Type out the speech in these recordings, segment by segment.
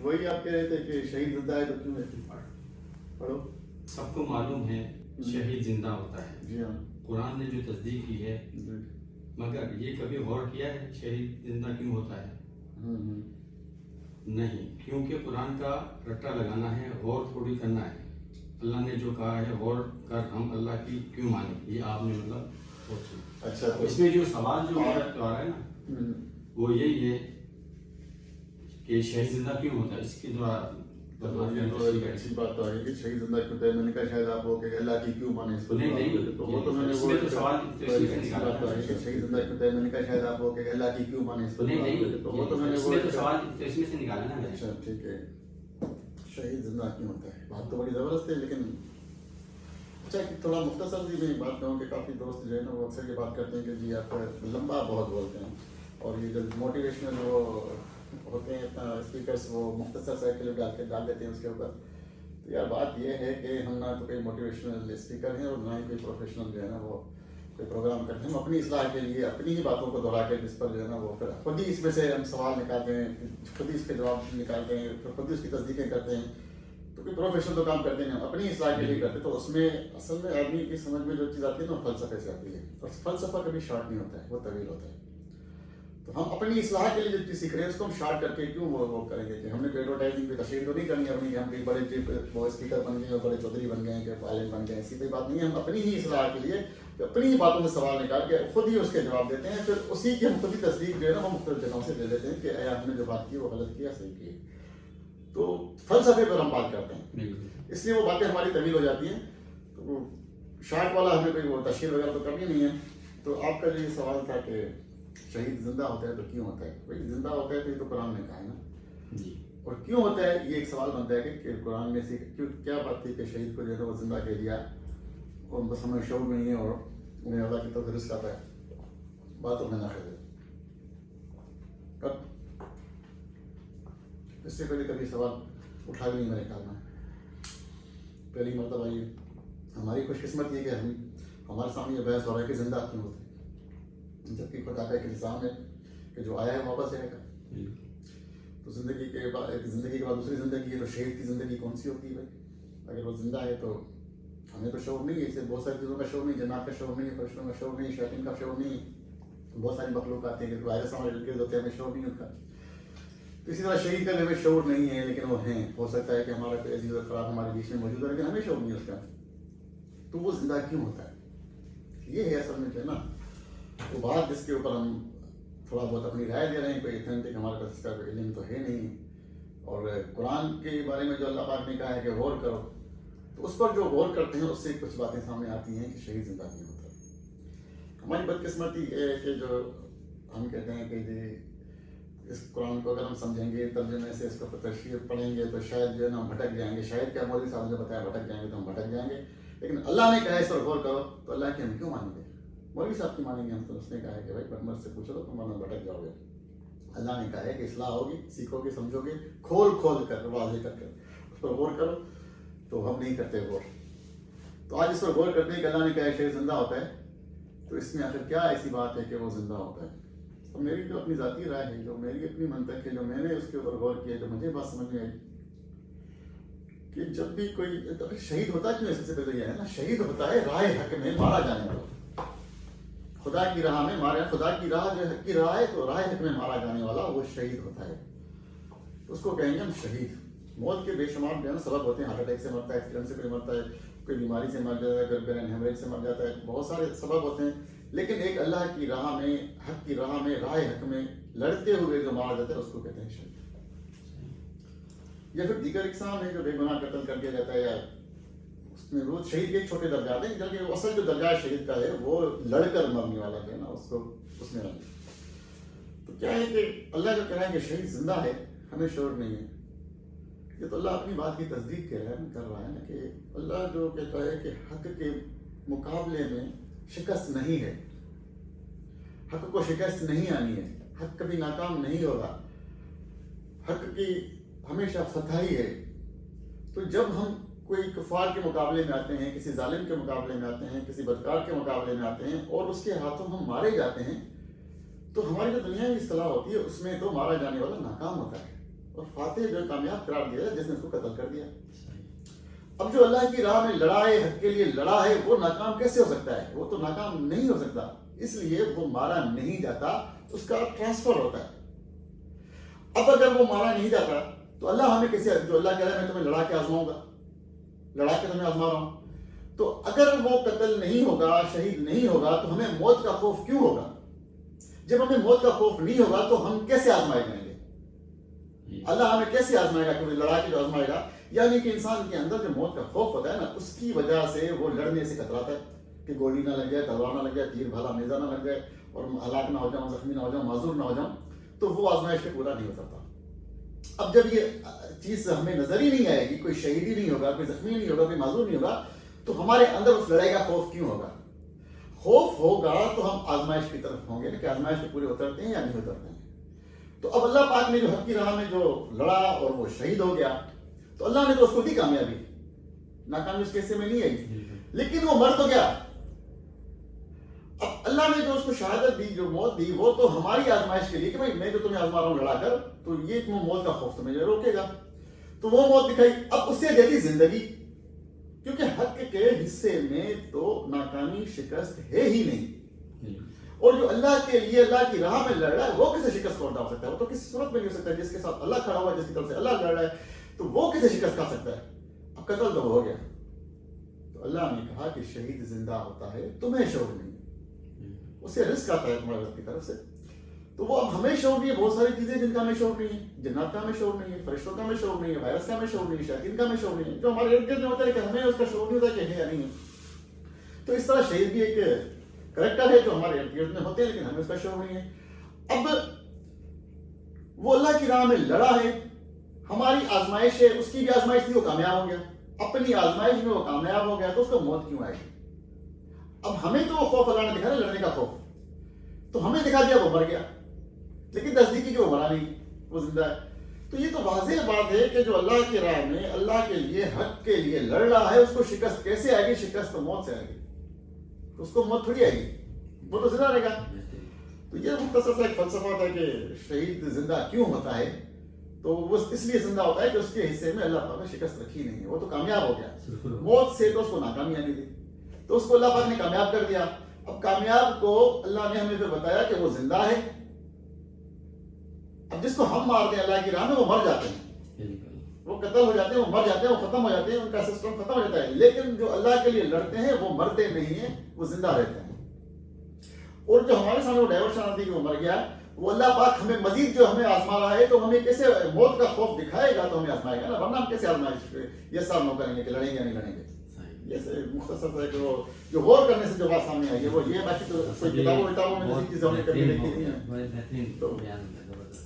وہی آپ کہہ رہے تھے کہ شہید زندہ ہے تو کیوں ہے؟ پڑھو. سب کو معلوم ہے شہید زندہ ہوتا ہے. جی ہاں. قرآن نے جو تصدیق کی ہے، مگر یہ کبھی غور کیا ہے شہید زندہ کیوں ہوتا ہے؟ نہیں، کیونکہ قرآن کا رٹا لگانا ہے، غور تھوڑی کرنا ہے. اللہ نے جو کہا ہے غور کر ہم اللہ کی کیوں مانیں، یہ آپ نے مطلب اچھا. اس میں جو سوال جو آ رہا ہے نا وہ یہی ہے کہ شہید زندہ کیوں ہوتا ہے. اس کی اچھی بات تو آئی کہ شہید زندہ کیوں ہوتا ہے. میں نے کہا شاید آپ کو کہ اللہ کی کیوں مانے اس کو. نہیں، تو وہ تو میں نے اس میں تو سوال اچھی بات تو آئی کہ شہید زندہ کیوں ہوتا ہے. میں نے کہا شاید آپ کو کہ اللہ کی کیوں مانے اس کو. نہیں، تو وہ تو میں نے اس میں تو سوال اس میں سے نکالا نا. اچھا ٹھیک ہے. شہید زندہ کیوں ہوتا ہے، بات تو بڑی زبردست ہے. لیکن اچھا تھوڑا مختصر سی میں بات کہوں کہ کافی دوست جو ہے نا وہ اکثر یہ بات کرتے ہیں کہ جی آپ لمبا بہت بولتے ہیں، اور یہ جو موٹیویشنل وہ ہوتے ہیں اسپیکرس وہ مختصر سا کلپ ڈال دیتے ہیں اس کے اوپر. تو یار بات یہ ہے کہ ہم نہ تو کوئی موٹیویشنل اسپیکر ہیں اور نہ ہی کوئی پروفیشنل جو ہے نا وہ کوئی پروگرام کرتے ہیں. ہم اپنی اصلاح کے لیے اپنی ہی باتوں کو دہرا کے جس پر جو ہے نا وہ پھر خود ہی اس میں سے ہم سوال نکالتے ہیں، خود ہی اس کے جواب نکالتے ہیں، پھر خود ہی اس کی تصدیقیں کرتے ہیں. تو کوئی پروفیشنل تو کام کرتے ہیں، ہم اپنی اصلاح کے لیے کرتے ہیں. تو اس میں اصل میں آدمی کی سمجھ میں جو چیز آتی ہے نا وہ فلسفے سے آتی ہے، اور فلسفہ کبھی شارٹ نہیں ہوتا ہے، وہ طویل ہوتا ہے. تو ہم اپنی اصلاح کے لیے جو چیز سیکھ رہے ہیں اس کو ہم شارٹ کر کے کیوں وہ کریں گے کہ ہم نے کوئی ایڈورٹائزنگ کی تشہیر تو نہیں کرنی ہے اپنی کہ ہم کوئی بڑے وہ اسپیکر بن گئے اور بڑے چودھری بن گئے کہ پائلٹ بن گئے. ایسی کوئی بات نہیں ہے. ہم اپنی ہی اصلاح کے لیے اپنی ہی باتوں سے سوال نکال کے خود ہی اس کے جواب دیتے ہیں. پھر اسی کی ہم خود ہی تصدیق جو ہے نا وہ مختلف جگہوں سے دے دیتے ہیں کہ ہم نے جو بات کی وہ غلط کیا صحیح کی. تو فلسفے پر ہم بات کرتے ہیں، اس لیے وہ باتیں ہماری طویل ہو جاتی ہیں. تو شارٹ والا ہمیں کوئی وہ تشہیر وغیرہ تو کرنی نہیں ہے. تو آپ کا جو یہ سوال تھا کہ شہید زندہ ہوتا ہے تو کیوں ہوتا ہے، بھائی زندہ ہوتا ہے تو یہ تو قرآن نے کہا ہے نا جی. اور کیوں ہوتا ہے یہ ایک سوال بنتا ہے کہ قرآن میں سے کیا بات تھی کہ شہید کو جو ہے وہ زندہ کہہ دیا اور بس ہمیں شعور نہیں ہے اور انہیں اللہ کی طرف رزق آتا ہے. باتوں میں نہ خیر کب اس سے پہلے کبھی سوال اٹھا بھی نہیں میرے خیال میں. پہلی مرتبہ یہ ہماری خوش قسمت یہ کہ ہمارے سامنے یہ بحث ہو رہا ہے کہ زندہ کیوں ہوتے ہیں، جبکہ خدا کا ایک الزام ہے کہ جو آیا ہے واپس آئے گا. تو زندگی کے بعد دوسری زندگی ہے. تو شہید کی زندگی کون سی ہوتی ہے بھائی؟ اگر وہ زندہ ہے تو ہمیں تو شعور نہیں ہے، اسے بہت ساری چیزوں کا شعور نہیں، جنات کا شعور نہیں، فرشتوں کا شعور نہیں، شیاطین کا شعور نہیں. بہت ساری مخلوق آتے ہیں کہ وائرس ہمارے گرد ہوتے ہیں، ہمیں شعور نہیں ہوتا. تو اسی طرح شہید کا ہمیں شعور نہیں ہے لیکن وہ ہیں. ہو سکتا ہے کہ ہمارا کوئی عزیز و اقراب ہمارے بیچ میں موجود ہے لیکن ہمیں شعور نہیں اس کا. تو وہ زندہ کیوں ہوتا ہے، یہ ہے اصل میں جو ہے نا وہ بات جس کے اوپر ہم تھوڑا بہت اپنی رائے دے رہے ہیں. کوئی اتھینٹک ہمارے پاس اس کا کوئی علم تو ہے نہیں. اور قرآن کے بارے میں جو اللہ پاک نے کہا ہے کہ غور کرو، تو اس پر جو غور کرتے ہیں اس سے کچھ باتیں سامنے آتی ہیں کہ شہید زندہ نہیں ہوتا. ہماری بدقسمتی یہ ہے کہ جو ہم کہتے ہیں کہ اس قرآن کو اگر ہم سمجھیں گے ترجمے سے اس کو تشریح پڑھیں گے تو شاید جو ہے نا ہم بھٹک جائیں گے. شاید کیا مولوی صاحب نے بتایا بھٹک جائیں گے تو ہم بھٹک جائیں گے. لیکن اللہ نے کہا ہے اس پر غور کرو تو اللہ کی ہم کیوں مانیں گے؟ مولوی صاحب کی مانیں گے ہم؟ تو اس نے کہا ہے کہ بھائی برمت سے پوچھو تو تم ورنہ بھٹک جاؤ گے. اللہ نے کہا ہے کہ اصلاح ہوگی، سیکھو گے، سمجھو گے، کھول کر واضح کر اس پر غور کرو. تو ہم نہیں کرتے غور. تو آج اس پر غور کرتے ہیں کہ اللہ نے کہا ہے شہید زندہ ہوتا ہے. تو اس میں آخر کیا ایسی بات ہے کہ وہ زندہ ہوتا ہے؟ تو میری جو اپنی ذاتی رائے ہے، جو میری اپنی منطق ہے، جو میں نے اس کے اوپر غور کیا، جو مجھے بات سمجھ میں آئی کہ جب بھی کوئی شہید ہوتا کیوں ہے؟ سب سے پہلے یہ ہے نا شہید ہوتا ہے راہ حق میں مارا جانے والا. خدا کی راہ میں خدا کی راہ جو حق کی راہ ہے تو راہ حق میں مارا جانے والا وہ شہید ہوتا ہے. اس کو کہیں گے ہم شہید. موت کے بے شمار جو ہے نا سبب ہوتے ہیں. ہارٹ اٹیک سے مرتا ہے، ایکسیڈنٹ سے کوئی مرتا ہے، کوئی بیماری سے مر جاتا ہے، کوئی برین ہیمریج سے مر جاتا ہے. بہت سارے سبب ہوتے ہیں. لیکن ایک اللہ کی راہ میں، حق کی راہ میں، راہ حق میں لڑتے ہوئے جو مارا جاتا ہے اس کو کہتے ہیں شہید. یا پھر دیگر اقسام ہے جو بے گناہ قتل کر دیا جاتا ہے، یا اس میں روز شہید کے ایک چھوٹے درجات ہیں جبکہ اصل جو درجہ شہید کا ہے وہ لڑ کر مرنے والا جو ہے نا اس کو اس میں رہنا. تو کیا ہے کہ اللہ جو کہہ رہا ہے کہ شہید زندہ ہے، ہمیں شعور نہیں ہے. یہ تو اللہ اپنی بات کی تصدیق کر رہا ہے نا کہ اللہ جو کہتا ہے کہ حق کے مقابلے میں شکست نہیں ہے، حق کو شکست نہیں آنی ہے، حق کبھی ناکام نہیں ہوگا، حق کی ہمیشہ فتح ہی ہے. تو جب ہم کوئی کفار کے مقابلے میں آتے ہیں، کسی ظالم کے مقابلے میں آتے ہیں، کسی بدکار کے مقابلے میں آتے ہیں اور اس کے ہاتھوں ہم مارے جاتے ہیں، تو ہماری جو دنیا کی اصطلاح ہوتی ہے اس میں تو مارا جانے والا ناکام ہوتا ہے. اور فاتح جو کامیاب قرار دیا جس نے اس کو قتل کر دیا. اب جو اللہ کی راہ میں لڑا ہے, حق کے لیے لڑا ہے, وہ ناکام کیسے ہو سکتا ہے؟ وہ تو ناکام نہیں ہو سکتا, اس لیے وہ مارا نہیں جاتا, اس کا ٹرانسفر ہوتا ہے. اب اگر وہ مارا نہیں جاتا تو اللہ ہمیں کیسے, جو اللہ کہہ رہا ہے میں تمہیں لڑا کے آزماؤں گا, لڑا کے تمہیں آزما رہا ہوں, تو اگر وہ قتل نہیں ہوگا, شہید نہیں ہوگا, تو ہمیں موت کا خوف کیوں ہوگا؟ جب ہمیں موت کا خوف نہیں ہوگا تو ہم کیسے آزمائے جائیں گے؟ اللہ ہمیں کیسے آزمائے گا؟ کہ لڑا کے جو آزمائے گا, یعنی کہ انسان کے اندر جو موت کا خوف ہوتا ہے نا, اس کی وجہ سے وہ لڑنے سے کتراتا ہے کہ گولی نہ لگ جائے, تلوار نہ لگ جائے, تیر بھالا نیزہ نہ لگ جائے, اور ہلاک نہ ہو جاؤں, زخمی نہ ہو جاؤں, معذور نہ ہو جاؤں, تو وہ آزمائش پہ پورا نہیں اترتا. اب جب یہ چیز ہمیں نظر ہی نہیں آئے گی, کوئی شہید ہی نہیں ہوگا, کوئی زخمی نہیں ہوگا, کوئی معذور نہیں ہوگا, تو ہمارے اندر اس لڑائی کا خوف کیوں ہوگا؟ خوف ہوگا تو ہم آزمائش کی طرف ہوں گے کہ آزمائش پہ پورے اترتے ہیں یا نہیں اترتے ہیں. تو اب اللہ پاک نے جو حق کی راہ میں جو لڑا اور وہ شہید ہو گیا, تو اللہ نے تو اس کو دی کامیابی, ناکامی اس کے حصے میں نہیں آئی, لیکن وہ مر تو گیا. اب اللہ نے جو اس کو شہادت دی, جو موت دی, وہ تو ہماری آزمائش کے لیے کہ بھائی میں جو تمہیں آزما رہا ہوں لڑا کر, تو یہ تمہیں موت کا خوف تمہیں روکے گا, تو وہ موت دکھائی. اب اس سے دے دی زندگی, کیونکہ حق کے حصے میں تو ناکامی شکست ہے ہی نہیں. اور جو اللہ کے لیے اللہ کی راہ میں لڑ رہا ہے وہ کیسے شکست کو ہٹا سکتا ہے؟ وہ تو کسی صورت میں نہیں ہو سکتا. جس کے ساتھ اللہ کھڑا ہوا ہے, جس کی طرف سے اللہ لڑ رہا ہے, تو وہ کیسے شکست کھا سکتا ہے؟ اب قتل تو ہو گیا, تو اللہ نے کہا کہ شہید زندہ ہوتا ہے, تمہیں شعور نہیں, اسے رزق آتا ہے تمہارے رب کی طرف سے. تو وہ اب ہمیں شعور نہیں ہے, بہت ساری چیزیں جن کا ہمیں شعور نہیں ہے, جنات کا ہمیں شعور نہیں ہے, فرشتوں کا ہمیں شعور نہیں ہے, وائرس کا ہمیں شعور نہیں ہے, شیاطین کا ہمیں شعور نہیں ہے, جو ہمارے ارد گرد میں ہوتا ہے کہ ہمیں اس کا شعور نہیں ہوتا کہ ہے یا نہیں ہے. تو اس طرح شہید بھی ایک کریکٹر ہے جو ہمارے ارد گرد میں ہوتے ہیں, لیکن ہمیں اس کا شعور نہیں ہے. اب وہ اللہ کی راہ میں لڑا ہے, ہماری آزمائش ہے, اس کی بھی آزمائش تھی, وہ کامیاب ہو گیا, اپنی آزمائش میں وہ کامیاب ہو گیا, تو اس کو موت کیوں آئے گی؟ اب ہمیں تو وہ خوف اللہ نے دکھا لڑنے کا خوف, تو ہمیں دکھا دیا وہ مر گیا, لیکن تصدیقی کہ وہ مرا نہیں, وہ زندہ ہے. تو یہ تو واضح بات ہے کہ جو اللہ کی راہ میں اللہ کے لیے حق کے لیے لڑ رہا ہے, اس کو شکست کیسے آئے گی؟ شکست تو موت سے آئے گی, اس کو موت تھوڑی آئے گی, وہ تو زندہ رہے گا. تو یہ مختصر سا ایک فلسفہ تھا کہ شہید زندہ کیوں ہوتا ہے. تو وہ اس لیے زندہ ہوتا ہے کہ اس کے حصے میں اللہ پاک نے شکست رکھی نہیں ہے, وہ تو کامیاب ہو گیا. موت سے تو اس کو ناکامی آنی تھی, تو اس کو اللہ پاک نے کامیاب کر دیا. اب کامیاب کو اللہ نے ہمیں پھر بتایا کہ وہ زندہ ہے. اب جس کو ہم مارتے ہیں اللہ کی راہ میں, وہ مر جاتے ہیں, وہ قتل ہو جاتے ہیں, وہ مر جاتے ہیں, وہ ختم ہو جاتے ہیں, ان کا سسٹم ختم ہو جاتا ہے. لیکن جو اللہ کے لیے لڑتے ہیں وہ مرتے نہیں ہیں, وہ زندہ رہتے ہیں. اور جو ہمارے سامنے وہ ڈائیورشن آتی ہے کہ وہ مر گیا, وہ اللہ پاک ہمیں مزید جو ہمیں آزما رہا ہے, تو ہمیں کیسے موت کا خوف دکھائے گا تو ہمیں آزمائے گا نا, ورنہ ہم کیسے آزمائش یہ سال نو کریں گے کہ لڑیں گے یا نہیں لڑیں گے. جیسے مختصر ہے کہ وہ جو غور کرنے سے جو بات سامنے آئی ہے وہ یہ, باقی تو کوئی کتابوں میں ایسی چیزیں ہم نے کبھی دیکھی نہیں ہیں. تو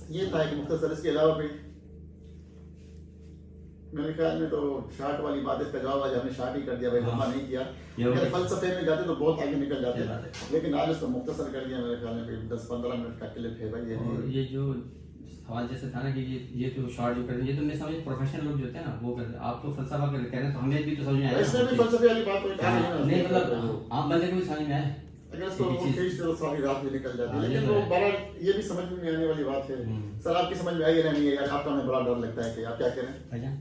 یہ تھا کہ مختصر. اس کے علاوہ بھی میرے خیال میں تو شارٹ والی بات, اس کا جواب آج ہم نے شارٹ ہی کر دیا, بھائی لمبا نہیں کیا. اگر فلسفے میں جاتے تو بہت آگے نکل جاتے, لیکن آج اس کو مختصر کر دیا. میرے خیال میں 10-15 منٹ کا کلپ ہے بھائی. یہ جو سوال جیسے تھا نا کہ یہ تو شارٹ جو کر رہے ہیں, یہ تو میں سمجھ پروفیشنل لوگ جو ہوتے ہیں نا وہ کرتے ہیں. آپ تو فلسفہ کہہ رہے ہیں تو ہمیں بھی تو سمجھ میں آیا, اس میں بھی فلسفے والی بات نہیں, مطلب عام بندے کو بھی سمجھ میں آئے. اگر اس کو کھینچتے تو ساری رات بھی نکل جاتی ہے, لیکن وہ بڑا یہ بھی سمجھ میں آنے والی بات ہے. سر آپ کی سمجھ میں آئی یا نہیں ہے؟ آپ کو ہمیں بڑا ڈر لگتا ہے کہ آپ کیا کریں.